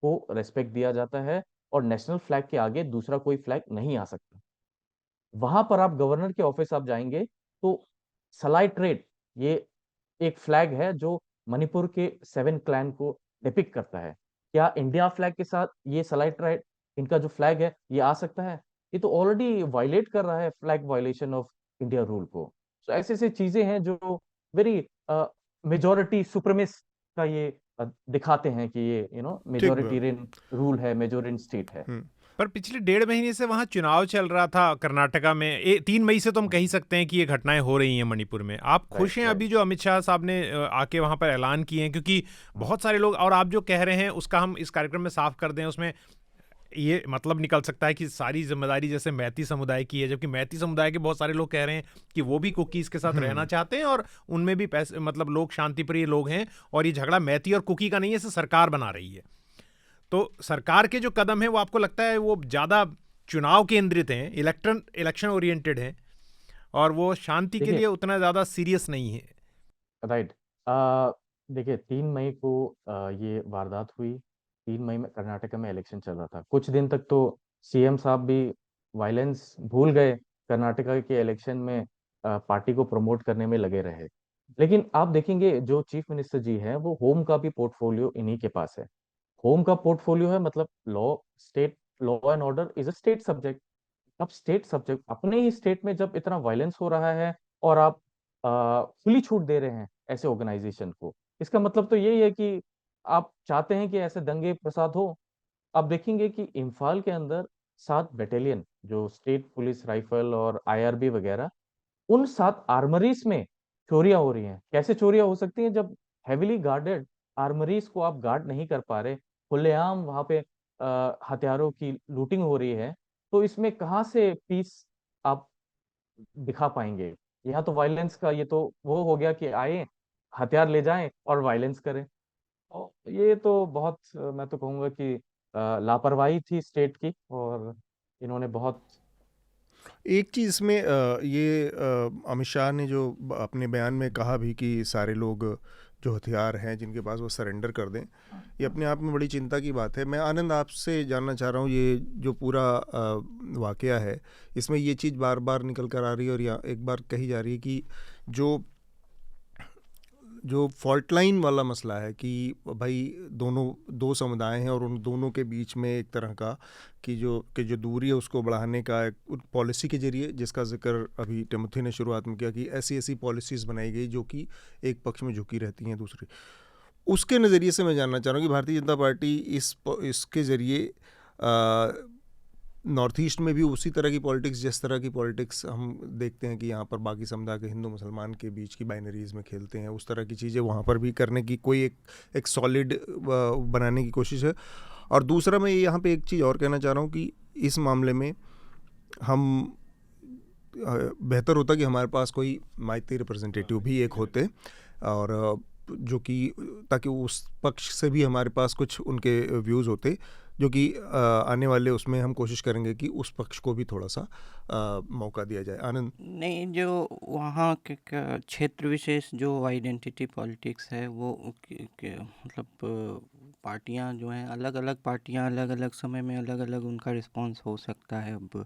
को रेस्पेक्ट दिया जाता है, और नेशनल फ्लैग के आगे दूसरा कोई फ्लैग नहीं आ सकता। वहां पर आप गवर्नर के ऑफिस आप जाएंगे तो सलाई ट्रेड, ये एक फ्लैग है जो मणिपुर के 7 क्लैन को डिपिक्ट करता है। क्या इंडिया फ्लैग के साथ ये सलाई ट्रेड, इनका जो फ्लैग है, ये आ सकता है? ये तो ऑलरेडी वायलेट कर रहा है flag violation of India rule को। तो ऐसे ऐसे चीजें हैं जो वेरी मेजोरिटी सुप्रीमिस का ये दिखाते हैं कि ये ठीक बा। मेजोरिटेरियन रूल है, मेजोरिटेरियन स्टेट है। हम्म। पर पिछले 1.5 महीने से वहाँ चुनाव चल रहा था कर्नाटका में। 3 मई से तो हम कह ही सकते हैं कि ये घटनाएं हो रही हैं मणिपुर में। आप खुश राइट, हैं राइट। अभी जो अमित शाह साहब ने आके वहाँ पर ऐलान किए हैं? क्योंकि बहुत सारे लोग, और आप जो कह रहे हैं उसका हम इस कार्यक्रम में साफ कर दें, उसमें ये मतलब निकल सकता है कि सारी जिम्मेदारी जैसे मैती समुदाय की है, जबकि मैती समुदाय के बहुत सारे लोग कह रहे हैं कि वो भी कुकीज़ के साथ रहना चाहते हैं और उनमें भी पैसे, मतलब लोग शांतिप्रिय लोग हैं, और ये झगड़ा मैती और कुकी का नहीं है, इसे सरकार बना रही है। तो सरकार के जो कदम है वो आपको लगता है वो ज़्यादा चुनाव केंद्रित हैं, इलेक्शन ओरिएंटेड हैं, और वो शांति के देखिए, लिए उतना ज़्यादा सीरियस नहीं है? राइट। देखिए, 3 मई को ये वारदात हुई। 3 मई में कर्नाटक में इलेक्शन चल रहा था। कुछ दिन तक तो सीएम साहब भी वायलेंस भूल गए, कर्नाटका के इलेक्शन में पार्टी को प्रमोट करने में लगे रहे। लेकिन आप देखेंगे जो चीफ मिनिस्टर जी हैं, वो होम का भी पोर्टफोलियो इन्हीं के पास है। होम का पोर्टफोलियो है, मतलब state law and order is a state subject. अब स्टेट सब्जेक्ट अपने ही स्टेट में जब इतना वायलेंस हो रहा है, और आप खुली छूट दे रहे हैं ऐसे ऑर्गेनाइजेशन को, इसका मतलब तो यही है कि आप चाहते हैं कि ऐसे दंगे फसाद हो। आप देखेंगे कि इम्फाल के अंदर 7 बटालियन, जो स्टेट पुलिस राइफल और आईआरबी वगैरह, उन 7 आर्मरीज में चोरियां हो रही हैं। कैसे चोरियां हो सकती हैं जब हेविली गार्डेड आर्मरीज को आप गार्ड नहीं कर पा रहे, खुलेआम वहां पे हथियारों की लूटिंग हो रही है? तो इसमें कहाँ से पीस आप दिखा पाएंगे? यहाँ तो वायलेंस का ये तो वो हो गया कि आए, हथियार ले जाएं और वायलेंस करें। और ये तो बहुत मैं तो कहूंगा कि लापरवाही थी स्टेट की, और इन्होंने बहुत। एक चीज़ इसमें ये अमित शाह ने जो अपने बयान में कहा भी कि सारे लोग जो हथियार हैं जिनके पास वो सरेंडर कर दें, ये अपने आप में बड़ी चिंता की बात है। मैं आनंद आपसे जानना चाह रहा हूँ, ये जो पूरा वाकया है, इसमें ये चीज़ बार बार निकल कर आ रही है और या एक बार कही जा रही है कि जो जो फॉल्ट लाइन वाला मसला है कि भाई दोनों दो समुदाय हैं और उन दोनों के बीच में एक तरह का कि जो दूरी है उसको बढ़ाने का एक पॉलिसी के जरिए, जिसका जिक्र अभी टिमोथी ने शुरुआत में किया कि ऐसी ऐसी पॉलिसीज़ बनाई गई जो कि एक पक्ष में झुकी रहती हैं दूसरी। उसके नज़रिए से मैं जानना चाह रहा हूँ कि भारतीय जनता पार्टी इसके ज़रिए नॉर्थ ईस्ट में भी उसी तरह की पॉलिटिक्स, जिस तरह की पॉलिटिक्स हम देखते हैं कि यहाँ पर बाकी समुदाय के हिंदू मुसलमान के बीच की बाइनरीज में खेलते हैं, उस तरह की चीज़ें वहाँ पर भी करने की कोई एक सॉलिड बनाने की कोशिश है। और दूसरा, मैं यहाँ पे एक चीज़ और कहना चाह रहा हूँ कि इस मामले में हम बेहतर होता कि हमारे पास कोई माइती रिप्रेजेंटेटिव भी एक होते, और जो कि ताकि उस पक्ष से भी हमारे पास कुछ उनके व्यूज़ होते, जो कि आने वाले उसमें हम कोशिश करेंगे कि उस पक्ष को भी थोड़ा सा मौका दिया जाए। आनंद? नहीं, जो वहाँ के क्षेत्र विशेष जो आइडेंटिटी पॉलिटिक्स है वो मतलब पार्टियाँ जो हैं, अलग अलग पार्टियाँ अलग अलग समय में अलग अलग उनका रिस्पांस हो सकता है। अब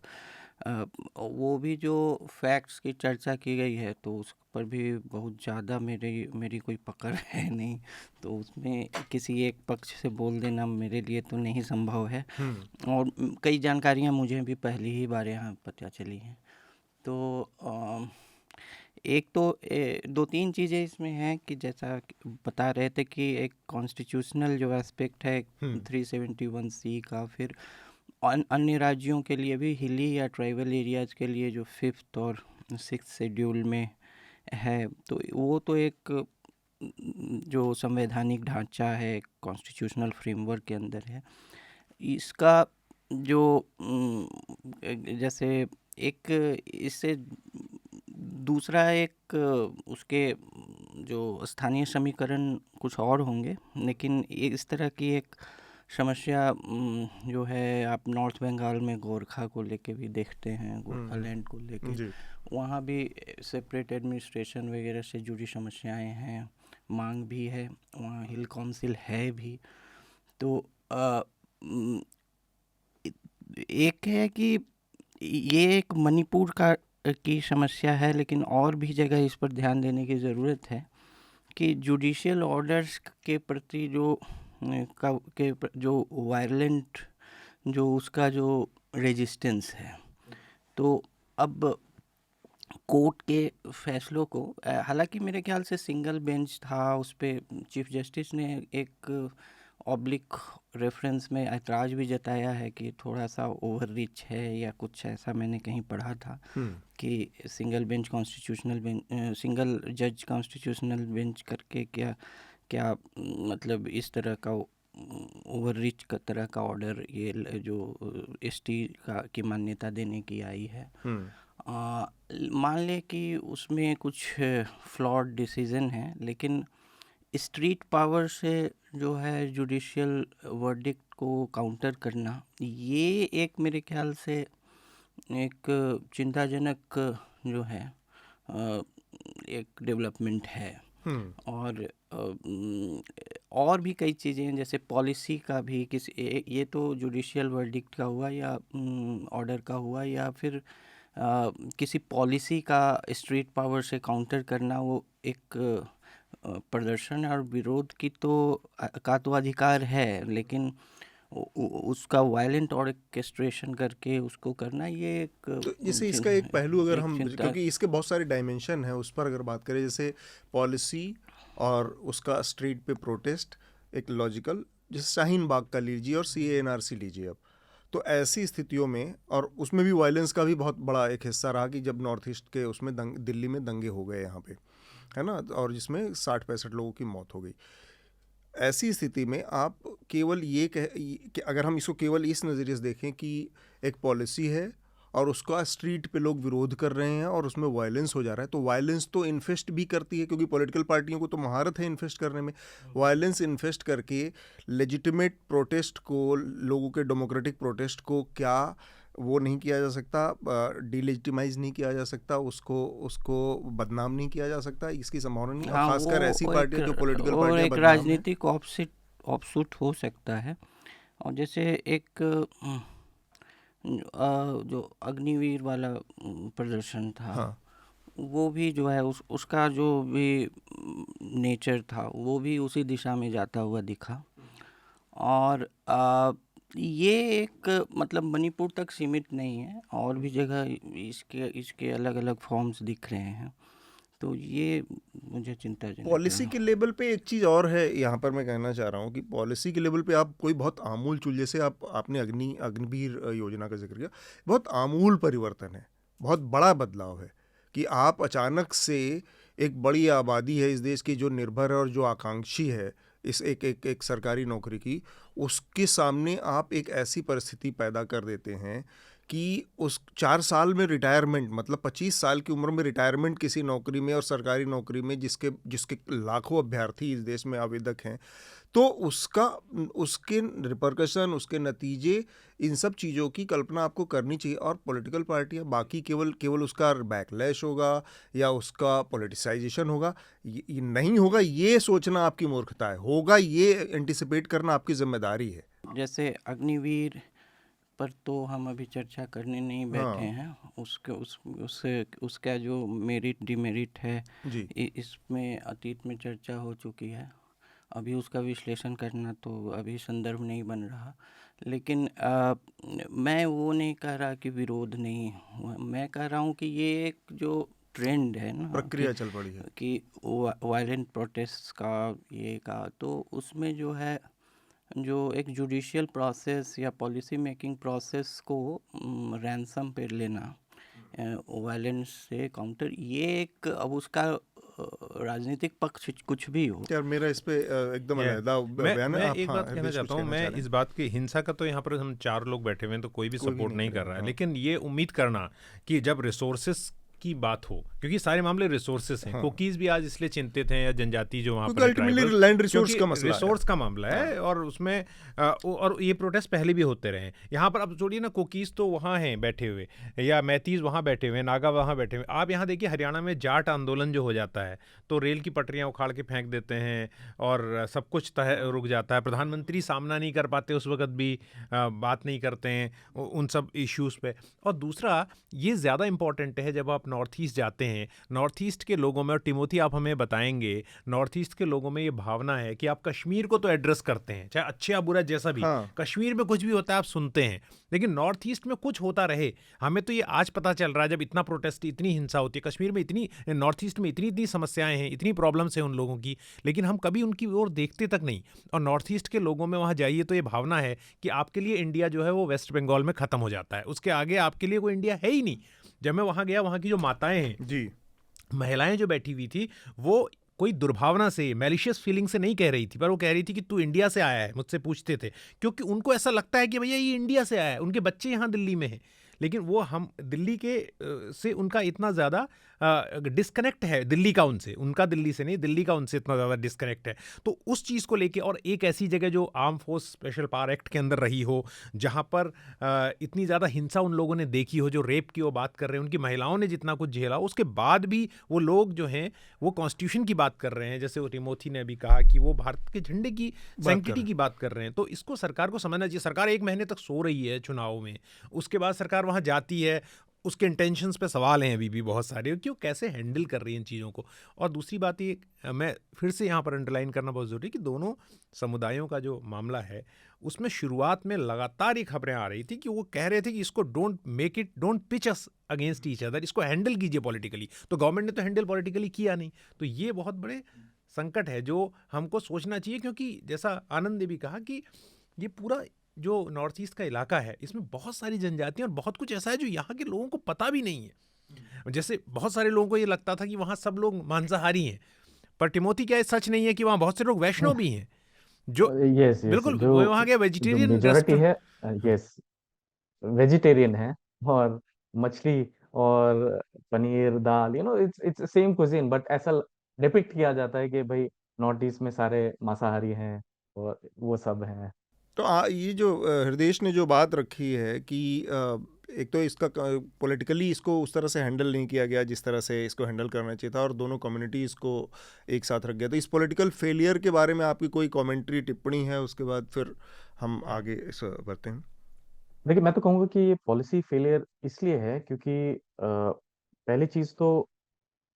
वो भी जो फैक्ट्स की चर्चा की गई है तो उस पर भी बहुत ज़्यादा मेरी मेरी कोई पकड़ है नहीं, तो उसमें किसी एक पक्ष से बोल देना मेरे लिए तो नहीं संभव है। और कई जानकारियाँ मुझे भी पहली ही बार यहाँ पता चली हैं। तो एक तो 2-3 चीज़ें इसमें हैं कि जैसा कि बता रहे थे कि एक कॉन्स्टिट्यूशनल जो एस्पेक्ट है 371(c) का, फिर अन्य राज्यों के लिए भी हिली या ट्राइबल एरियाज़ के लिए जो 5th और 6th शेड्यूल में है, तो वो तो एक जो संवैधानिक ढांचा है, कॉन्स्टिट्यूशनल फ्रेमवर्क के अंदर है। इसका जो जैसे एक इससे दूसरा एक उसके जो स्थानीय समीकरण कुछ और होंगे, लेकिन इस तरह की एक समस्या जो है आप नॉर्थ बंगाल में गोरखा को लेके भी देखते हैं, गोरखालैंड को लेके, वहाँ भी सेपरेट एडमिनिस्ट्रेशन वगैरह से जुड़ी समस्याएं हैं, मांग भी है, वहाँ हिल काउंसिल है भी। तो एक है कि ये एक मणिपुर की समस्या है, लेकिन और भी जगह इस पर ध्यान देने की ज़रूरत है कि जुडिशियल ऑर्डर्स के प्रति जो वायलेंट जो उसका जो रेजिस्टेंस है, तो अब कोर्ट के फैसलों को, हालांकि मेरे ख्याल से सिंगल बेंच था, उस पर चीफ जस्टिस ने एक ऑब्लिक रेफरेंस में ऐतराज़ भी जताया है कि थोड़ा सा ओवर रिच है या कुछ ऐसा, मैंने कहीं पढ़ा था कि सिंगल सिंगल जज कॉन्स्टिट्यूशनल बेंच करके क्या मतलब इस तरह का ओवर रिच का तरह का ऑर्डर ये जो एसटी की मान्यता देने की आई है। मान ले कि उसमें कुछ फ्लॉड डिसीजन है, लेकिन स्ट्रीट पावर से जो है जुडिशियल वर्डिक्ट को काउंटर करना, ये एक मेरे ख्याल से एक चिंताजनक जो है एक डेवलपमेंट है। और भी कई चीज़ें हैं, जैसे पॉलिसी का भी ये तो जुडिशियल वर्डिक्ट का हुआ या ऑर्डर का हुआ, या फिर किसी पॉलिसी का स्ट्रीट पावर से काउंटर करना, वो एक प्रदर्शन और विरोध की का तो अधिकार है, लेकिन उसका वायलेंट ऑर्केस्ट्रेशन करके उसको करना, ये एक तो जैसे इसका एक पहलू अगर हम, क्योंकि इसके बहुत सारे डायमेंशन है, उस पर अगर बात करें, जैसे पॉलिसी और उसका स्ट्रीट पे प्रोटेस्ट, एक लॉजिकल, जैसे शाहीन बाग का लीजिए और CANRC लीजिए अब, तो ऐसी स्थितियों में, और उसमें भी वायलेंस का भी बहुत बड़ा एक हिस्सा रहा कि जब नॉर्थ ईस्ट के उसमें दिल्ली में दंगे हो गए यहाँ पे, है ना, और जिसमें 60-65 लोगों की मौत हो गई। ऐसी स्थिति में आप केवल कि अगर हम इसको केवल इस नज़रिए से देखें कि एक पॉलिसी है और उसका स्ट्रीट पे लोग विरोध कर रहे हैं और उसमें वायलेंस हो जा रहा है, तो वायलेंस तो इन्फेस्ट भी करती है, क्योंकि पॉलिटिकल पार्टियों को तो महारत है इन्फेस्ट करने में। वायलेंस इन्फेस्ट करके लेजिटिमेट प्रोटेस्ट को, लोगों के डेमोक्रेटिक प्रोटेस्ट को क्या वो नहीं किया जा सकता, डिलेजिटिमाइज नहीं किया जा सकता, उसको बदनाम नहीं किया जा सकता, इसकी संभावना नहीं। हाँ, खासकर ऐसी पार्टियां जो पॉलिटिकल और पार्टियां एक बदनाम हैं। राजनीतिक ऑफशूट हो सकता है। और जैसे एक जो अग्निवीर वाला प्रदर्शन था, हाँ, वो भी जो है उसका जो भी नेचर था, वो भी उसी दिशा में जाता हुआ दिखा। और ये एक मतलब मणिपुर तक सीमित नहीं है, और भी जगह इसके अलग अलग फॉर्म्स दिख रहे हैं, तो ये मुझे चिंताजनक पॉलिसी के लेवल पे एक चीज़ और है यहाँ पर मैं कहना चाह रहा हूँ कि पॉलिसी के लेवल पे आप कोई बहुत आमूल चूल, जैसे आपने अग्निवीर योजना का जिक्र किया, बहुत आमूल परिवर्तन है, बहुत बड़ा बदलाव है कि आप अचानक से एक बड़ी आबादी है इस देश की जो निर्भर है और जो आकांक्षी है इस एक सरकारी नौकरी की, उसके सामने आप एक ऐसी परिस्थिति पैदा कर देते हैं कि उस 4 साल में रिटायरमेंट, मतलब 25 साल की उम्र में रिटायरमेंट किसी नौकरी में और सरकारी नौकरी में, जिसके लाखों अभ्यर्थी इस देश में आवेदक हैं, तो उसके रिपरकशन, उसके नतीजे, इन सब चीज़ों की कल्पना आपको करनी चाहिए। और पॉलिटिकल पार्टियां बाकी केवल उसका बैकलैश होगा या उसका पॉलिटिसाइजेशन होगा, ये नहीं होगा, ये सोचना आपकी मूर्खता है, होगा ये एंटिसिपेट करना आपकी जिम्मेदारी है। जैसे अग्निवीर पर तो हम अभी चर्चा करने नहीं बैठे हाँ हैं। उसका जो मेरिट डिमेरिट है जी। इसमें अतीत में चर्चा हो चुकी है। अभी उसका विश्लेषण करना तो अभी संदर्भ नहीं बन रहा। लेकिन मैं वो नहीं कह रहा कि विरोध नहीं हुआ, मैं कह रहा हूँ कि ये एक जो ट्रेंड है ना प्रक्रिया चल पड़ी है। कि वायलेंट प्रोटेस्ट का ये का, तो उसमें जो है जो एक जुडिशियल प्रोसेस या पॉलिसी मेकिंग प्रोसेस को रैंसम पे लेना, वायलेंस से काउंटर, ये एक अब उसका राजनीतिक पक्ष कुछ भी हो। यार मेरा इस पे एकदम ये अलग बयान है। मैं आप एक हाँ बात कहना हृदय कुछ चाहता हूँ। कहना मैं चाह रहे इस हैं? बात की हिंसा का तो यहाँ पर हम 4 लोग बैठे हुए हैं तो कोई भी कोई भी सपोर्ट नहीं नहीं कर करेगा, रहा है, हाँ। लेकिन ये उम्मीद करना कि जब रिसोर्सेस की बात हो, क्योंकि सारे मामले रिसोर्सेस हैं। हाँ कुकीज भी आज इसलिए चिंतित हैं, या जनजाति जो वहाँ क्योंकि पर है, अल्टीमेटली ट्राइबल्स, लैंड रिसोर्स क्योंकि का मसला है। रिसोर्स का मामला हाँ है। और उसमें और ये प्रोटेस्ट पहले भी होते रहे हैं यहाँ पर। अब छोड़िए ना, कुकीज तो वहाँ हैं बैठे हुए, या मैतीज वहाँ बैठे हुए, नागा वहाँ बैठे हुए। आप यहाँ देखिए हरियाणा में जाट आंदोलन जो हो जाता है तो रेल की पटरियाँ उखाड़ के फेंक देते हैं और सब कुछ रुक जाता है। प्रधानमंत्री सामना नहीं कर पाते उस वक्त भी, बात नहीं करते हैं उन सब इश्यूज़ पे। और दूसरा ये ज़्यादा इम्पॉर्टेंट है, जब आप नॉर्थ ईस्ट जाते हैं, नॉर्थ ईस्ट के लोगों में, और टिमोथी आप हमें बताएंगे, नॉर्थ ईस्ट के लोगों में ये भावना है कि आप कश्मीर को तो एड्रेस करते हैं, चाहे अच्छा बुरा जैसा भी, हाँ कश्मीर में कुछ भी होता है आप सुनते हैं, लेकिन नॉर्थ ईस्ट में कुछ होता रहे। हमें तो ये आज पता चल रहा है, जब इतना प्रोटेस्ट, इतनी हिंसा होती है कश्मीर में, इतनी नॉर्थ ईस्ट में इतनी इतनी समस्याएं हैं, इतनी प्रॉब्लम्स हैं उन लोगों की, लेकिन हम कभी उनकी ओर देखते तक नहीं। और नॉर्थ ईस्ट के लोगों में वहाँ जाइए तो ये भावना है कि आपके लिए इंडिया जो है वो वेस्ट बंगाल में ख़त्म हो जाता है, उसके आगे आपके लिए कोई इंडिया है ही नहीं। जब मैं वहाँ गया, वहाँ की जो माताएं हैं, जी। महिलाएं जो बैठी हुई थी, वो कोई दुर्भावना से, मैलिशियस फीलिंग से नहीं कह रही थी, पर वो कह रही थी कि तू इंडिया से आया है। मुझसे पूछते थे क्योंकि उनको ऐसा लगता है कि भैया ये इंडिया से आया है, उनके बच्चे यहाँ दिल्ली में हैं, लेकिन वो हम दिल्ली के से उनका इतना ज़्यादा डिस्कनेक्ट है दिल्ली का उनसे, उनका दिल्ली से नहीं, दिल्ली का उनसे इतना ज़्यादा डिस्कनेक्ट है। तो उस चीज़ को लेके, और एक ऐसी जगह जो arm force special power act के अंदर रही हो, जहाँ पर इतनी ज़्यादा हिंसा उन लोगों ने देखी हो, जो रेप की वो बात कर रहे हैं, उनकी महिलाओं ने जितना कुछ झेला, उसके बाद भी वो लोग जो हैं वो कॉन्स्टिट्यूशन की बात कर रहे हैं। जैसे वो टिमोथी ने अभी कहा कि वो भारत के झंडे की सैंक्टिटी की बात कर रहे हैं। तो इसको सरकार को समझना चाहिए। सरकार 1 महीने तक सो रही है चुनाव में, उसके बाद सरकार वहाँ जाती है, उसके इंटेंशंस पे सवाल हैं अभी भी बहुत सारे कि वो कैसे हैंडल कर रही है इन चीज़ों को। और दूसरी बात ये, मैं फिर से यहाँ पर अंडरलाइन करना बहुत ज़रूरी है कि दोनों समुदायों का जो मामला है, उसमें शुरुआत में लगातार ये खबरें आ रही थी कि वो कह रहे थे कि इसको don't pitch us against each other, इसको हैंडल कीजिए पॉलिटिकली। तो गवर्नमेंट ने तो हैंडल पॉलिटिकली किया नहीं। तो ये बहुत बड़े संकट है जो हमको सोचना चाहिए, क्योंकि जैसा आनंद ने भी कहा कि ये पूरा जो नॉर्थ ईस्ट का इलाका है, इसमें बहुत सारी जनजातियां और बहुत कुछ ऐसा है जो यहाँ के लोगों को पता भी नहीं है। जैसे बहुत सारे लोगों को ये लगता था कि वहाँ सब लोग मांसाहारी हैं, पर टिमोथी क्या है, सच नहीं है कि वहाँ बहुत से लोग वैष्णव भी हैं, जो यस यस बिल्कुल जो वो वहाँ के जो वेजिटेरियन मेजोरिटी है, यस, वेजिटेरियन है, और मछली और पनीर दाल, इट्स सेम कुजीन, बट ऐसा डिपिक्ट किया जाता है कि भाई नॉर्थ ईस्ट में सारे मांसाहारी हैं और वो सब हैं। तो ये जो हृदेश ने जो बात रखी है कि एक तो इसका पॉलिटिकली इसको उस तरह से हैंडल नहीं किया गया जिस तरह से इसको हैंडल करना चाहिए था, और दोनों कम्युनिटीज़ को एक साथ रख गया। तो इस पॉलिटिकल फेलियर के बारे में आपकी कोई कमेंट्री, टिप्पणी है? उसके बाद फिर हम आगे इस बढ़ते हैं। देखिए, मैं तो कहूँगा कि ये पॉलिसी फेलियर इसलिए है क्योंकि पहली चीज़ तो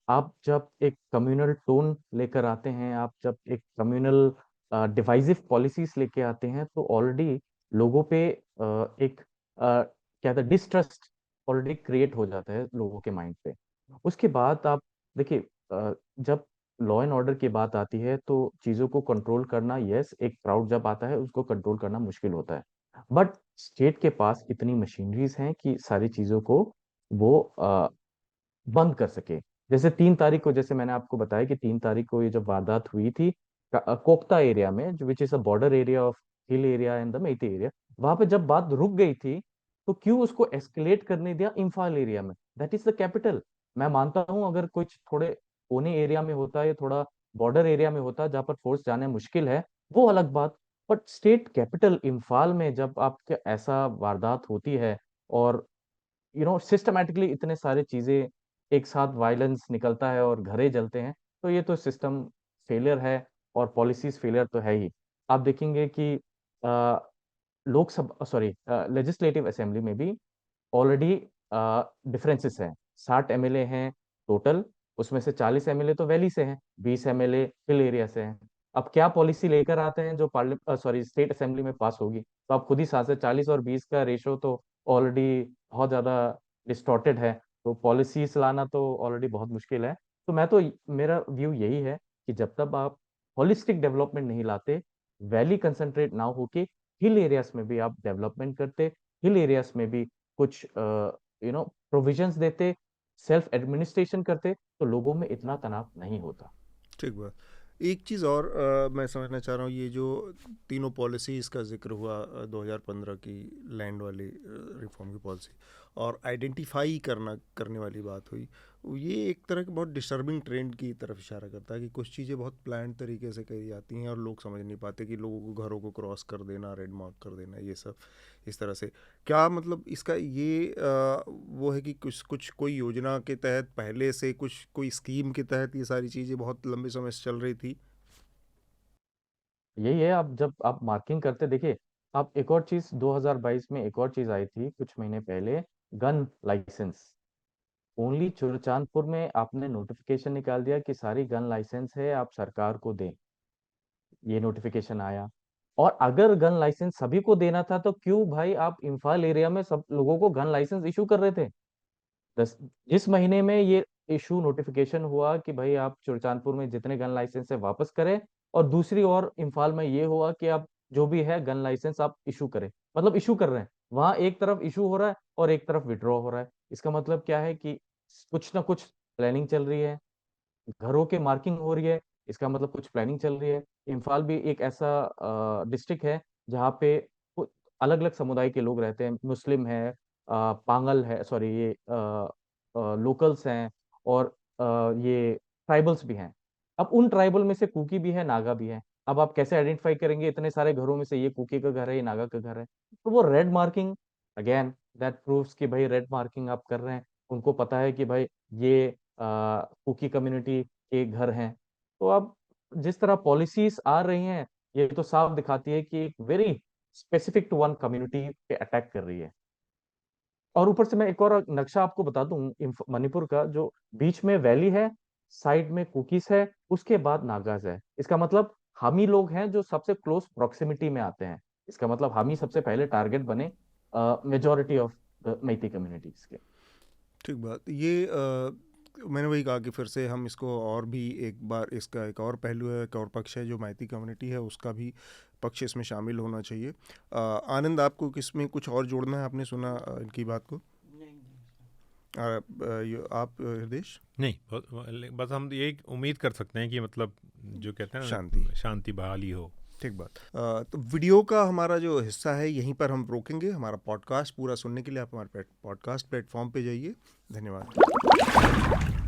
आप जब एक कम्युनल टोन लेकर आते हैं, आप जब एक कम्युनल डिवाइसिव पॉलिसीज लेके आते हैं, तो ऑलरेडी लोगों पे एक क्या था, डिस्ट्रस्ट ऑलरेडी क्रिएट हो जाता है लोगों के माइंड पे। उसके बाद आप देखिए, जब लॉ एंड ऑर्डर की बात आती है तो चीज़ों को कंट्रोल करना, यस, एक क्राउड जब आता है उसको कंट्रोल करना मुश्किल होता है, बट स्टेट के पास इतनी मशीनरीज हैं कि सारी चीज़ों को वो बंद कर सके। जैसे 3 तारीख को, जैसे मैंने आपको बताया कि 3 तारीख को ये जब वारदात हुई थी कोकता एरिया में, जो which is a border area of hill area and the Meitei area, वहां पे जब बात रुक गई थी तो क्यों उसको एस्केलेट करने दिया इम्फाल एरिया में? That is the capital. मैं मानता हूं अगर कुछ थोड़े कोने एरिया में होता है या थोड़ा बॉर्डर एरिया में होता जहां पर फोर्स जाने मुश्किल है, वो अलग बात, बट स्टेट कैपिटल इम्फाल में जब आपके ऐसा वारदात होती है और सिस्टमैटिकली इतने सारे चीजें एक साथ, वायलेंस निकलता है और घरे जलते हैं, तो ये तो सिस्टम फेलियर है और पॉलिसीज फेलियर तो है ही। आप देखेंगे कि लोकसभा सॉरी लेजिस्लेटिव असेंबली में भी ऑलरेडी डिफरेंसेस हैं। 60 एमएलए हैं टोटल, उसमें से 40 एमएलए तो वैली से हैं, 20 एमएलए हिल एरिया से हैं। अब क्या पॉलिसी लेकर आते हैं जो स्टेट असेंबली में पास होगी, तो आप खुद ही साथ 40 और 20 का रेशो तो ऑलरेडी बहुत ज्यादा डिस्टॉर्टेड है, तो पॉलिसीज लाना तो ऑलरेडी बहुत मुश्किल है। तो मेरा व्यू यही है कि जब तक आप होलिस्टिक डेवलपमेंट नहीं लाते, वैली कंसंट्रेट ना होके हिल एरियाज में भी आप डेवलपमेंट करते, हिल एरियाज में भी कुछ प्रोविजंस देते, सेल्फ एडमिनिस्ट्रेशन करते, तो लोगों में इतना तनाव नहीं होता। ठीक बात। एक चीज़ और मैं समझना चाह रहा हूँ, ये जो तीनों पॉलिसीज़ का जिक्र हुआ 2015 की लैंड वाली रिफॉर्म की पॉलिसी और आइडेंटिफाई करने वाली बात हुई, ये एक तरह के बहुत डिस्टर्बिंग ट्रेंड की तरफ इशारा करता है कि कुछ चीज़ें बहुत प्लान तरीके से करी जाती हैं और लोग समझ नहीं पाते कि लोगों को घरों को क्रॉस कर देना, रेड मार्क कर देना, ये सब इस तरह से। क्या मतलब इसका ये वो है कि कुछ कोई योजना के तहत पहले से कोई स्कीम के तहत ये सारी चीज़ें बहुत लंबे समय से चल रही थी? यही है, आप जब आप मार्किंग करते देखिए, आप एक और चीज 2022 में एक और चीज आई थी कुछ महीने पहले, गन लाइसेंस। ओनली चुरचांदपुर में आपने नोटिफिकेशन निकाल दिया कि सारी गन लाइसेंस है आप सरकार को दें, ये नोटिफिकेशन आया। और अगर गन लाइसेंस सभी को देना था तो क्यों भाई आप इम्फाल एरिया में सब लोगों को गन लाइसेंस इशू कर रहे थे? दस जिस महीने में ये इशू नोटिफिकेशन हुआ कि भाई आप चुरचांदपुर में जितने गन लाइसेंस है वापस करें, और दूसरी ओर इम्फाल में ये हुआ कि आप जो भी है गन लाइसेंस आप इशू करें, मतलब इशू कर रहे हैं, वहां एक तरफ इशू हो रहा है और एक तरफ विड्रॉ हो रहा है। इसका मतलब क्या है कि कुछ ना कुछ प्लानिंग चल रही है, घरों के मार्किंग हो रही है, इसका मतलब कुछ प्लानिंग चल रही है। इम्फाल भी एक ऐसा डिस्ट्रिक्ट है जहाँ पे अलग अलग समुदाय के लोग रहते हैं, मुस्लिम है, पांगल है, सॉरी ये लोकल्स हैं, और ये ट्राइबल्स भी हैं। अब उन ट्राइबल में से कुकी भी है, नागा भी है। अब आप कैसे आइडेंटिफाई करेंगे इतने सारे घरों में से ये कुकी का घर है, ये नागा का घर है? तो वो red marking, again that proves कि भाई रेड मार्किंग आप कर रहे हैं, उनको पता है कि भाई ये कुकी कम्युनिटी के घर हैं। तो अब जिस तरह पॉलिसीज आ रही हैं, ये तो साफ दिखाती है कि एक very specific to one community पे अटैक कर रही है। और ऊपर से मैं एक और नक्शा आपको बता दूं मणिपुर का, जो बीच में वैली है, साइड में कुकीज है, उसके बाद नागाज है। इसका मतलब हम ही लोग हैं जो सबसे क्लोज प्रॉक्सिमिटी में आते हैं। इसका मतलब हम ही सबसे पहले टारगेट बने मेजोरिटी ऑफ मैती कम्युनिटीज के। ठीक बात। ये मैंने वही कहा कि फिर से हम इसको और भी एक बार, इसका एक और पहलू है, एक और पक्ष है जो मैती कम्युनिटी है, उसका भी पक्ष इसमें शामिल होना चाहिए। आनंद, आपको किसमें कुछ और जोड़ना है? आपने सुना इनकी बात को? आप हृदेश? नहीं, बस हम ये उम्मीद कर सकते हैं कि मतलब जो कहते हैं ना, शांति बहाली हो। ठीक बात। तो वीडियो का हमारा जो हिस्सा है यहीं पर हम रोकेंगे। हमारा पॉडकास्ट पूरा सुनने के लिए आप हमारे पॉडकास्ट प्लेटफॉर्म पे जाइए। धन्यवाद।